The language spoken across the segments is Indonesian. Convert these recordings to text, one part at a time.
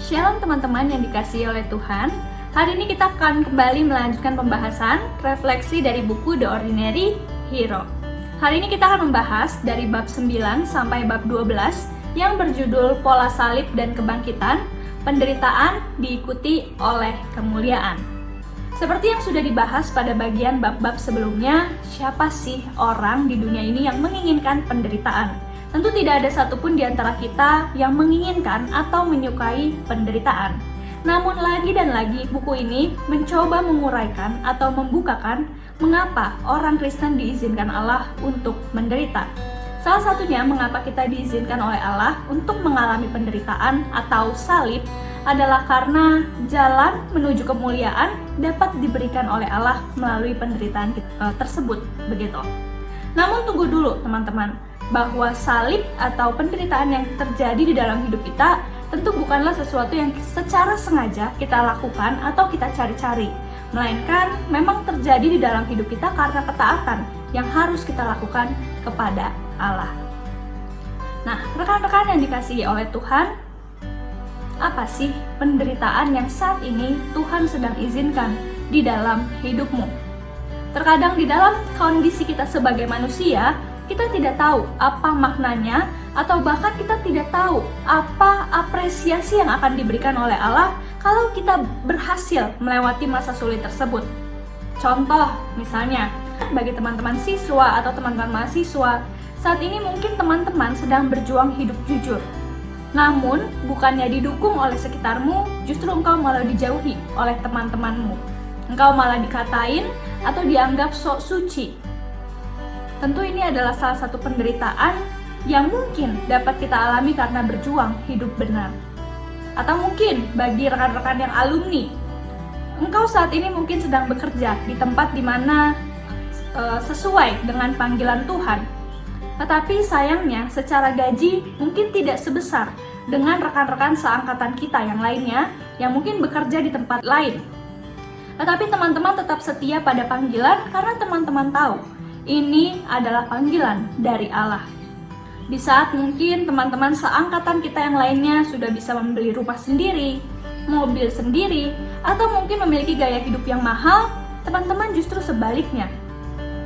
Shalom teman-teman yang dikasihi oleh Tuhan. Hari ini kita akan kembali melanjutkan pembahasan refleksi dari buku The Ordinary Hero. Hari ini kita akan membahas dari bab 9 sampai bab 12 yang berjudul Pola Salib dan Kebangkitan, Penderitaan diikuti oleh Kemuliaan. Seperti yang sudah dibahas pada bagian bab-bab sebelumnya, siapa sih orang di dunia ini yang menginginkan penderitaan? Tentu tidak ada satupun di antara kita yang menginginkan atau menyukai penderitaan. Namun lagi dan lagi buku ini mencoba menguraikan atau membukakan mengapa orang Kristen diizinkan Allah untuk menderita. Salah satunya mengapa kita diizinkan oleh Allah untuk mengalami penderitaan atau salib adalah karena jalan menuju kemuliaan dapat diberikan oleh Allah melalui penderitaan tersebut, begitu. Namun tunggu dulu teman-teman, bahwa salib atau penderitaan yang terjadi di dalam hidup kita tentu bukanlah sesuatu yang secara sengaja kita lakukan atau kita cari-cari, melainkan memang terjadi di dalam hidup kita karena ketaatan yang harus kita lakukan kepada Allah. Nah, rekan-rekan yang dikasihi oleh Tuhan, apa sih penderitaan yang saat ini Tuhan sedang izinkan di dalam hidupmu? Terkadang di dalam kondisi kita sebagai manusia, kita tidak tahu apa maknanya, atau bahkan kita tidak tahu apa apresiasi yang akan diberikan oleh Allah kalau kita berhasil melewati masa sulit tersebut. Contoh, misalnya, bagi teman-teman siswa atau teman-teman mahasiswa, saat ini mungkin teman-teman sedang berjuang hidup jujur. Namun, bukannya didukung oleh sekitarmu, justru engkau malah dijauhi oleh teman-temanmu. Engkau malah dikatain atau dianggap sok suci. Tentu ini adalah salah satu penderitaan yang mungkin dapat kita alami karena berjuang hidup benar. Atau mungkin bagi rekan-rekan yang alumni, engkau saat ini mungkin sedang bekerja di tempat di mana sesuai dengan panggilan Tuhan. Tetapi sayangnya secara gaji mungkin tidak sebesar dengan rekan-rekan seangkatan kita yang lainnya yang mungkin bekerja di tempat lain. Tetapi teman-teman tetap setia pada panggilan karena teman-teman tahu ini adalah panggilan dari Allah. Di saat mungkin teman-teman seangkatan kita yang lainnya sudah bisa membeli rumah sendiri, mobil sendiri, atau mungkin memiliki gaya hidup yang mahal, teman-teman justru sebaliknya.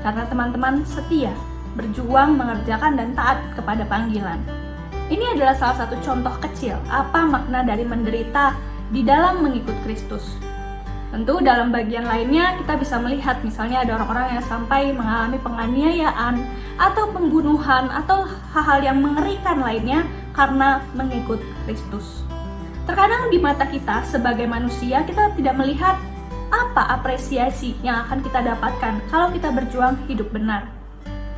Karena teman-teman setia, berjuang, mengerjakan, dan taat kepada panggilan. Ini adalah salah satu contoh kecil apa makna dari menderita di dalam mengikut Kristus. Tentu dalam bagian lainnya kita bisa melihat misalnya ada orang-orang yang sampai mengalami penganiayaan atau pembunuhan atau hal-hal yang mengerikan lainnya karena mengikut Kristus. Terkadang di mata kita sebagai manusia kita tidak melihat apa apresiasi yang akan kita dapatkan kalau kita berjuang hidup benar.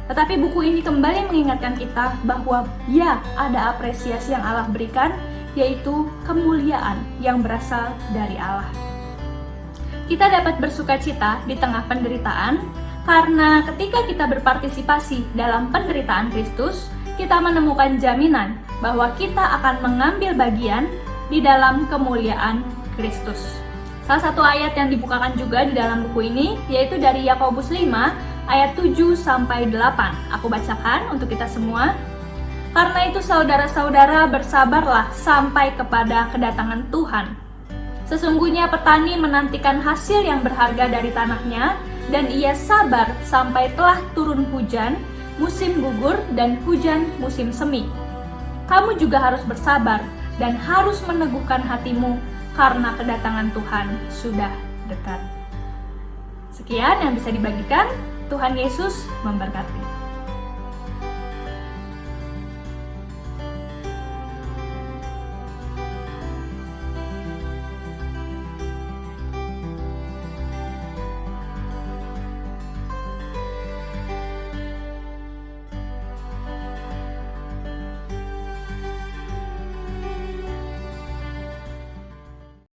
Tetapi buku ini kembali mengingatkan kita bahwa ya, ada apresiasi yang Allah berikan, yaitu kemuliaan yang berasal dari Allah. Kita dapat bersukacita di tengah penderitaan, karena ketika kita berpartisipasi dalam penderitaan Kristus, kita menemukan jaminan bahwa kita akan mengambil bagian di dalam kemuliaan Kristus. Salah satu ayat yang dibukakan juga di dalam buku ini, yaitu dari Yakobus 5, ayat 7-8. Aku bacakan untuk kita semua. Karena itu saudara-saudara bersabarlah sampai kepada kedatangan Tuhan. Sesungguhnya petani menantikan hasil yang berharga dari tanahnya, dan ia sabar sampai telah turun hujan, musim gugur, dan hujan musim semi. Kamu juga harus bersabar dan harus meneguhkan hatimu, karena kedatangan Tuhan sudah dekat. Sekian yang bisa dibagikan. Tuhan Yesus memberkati.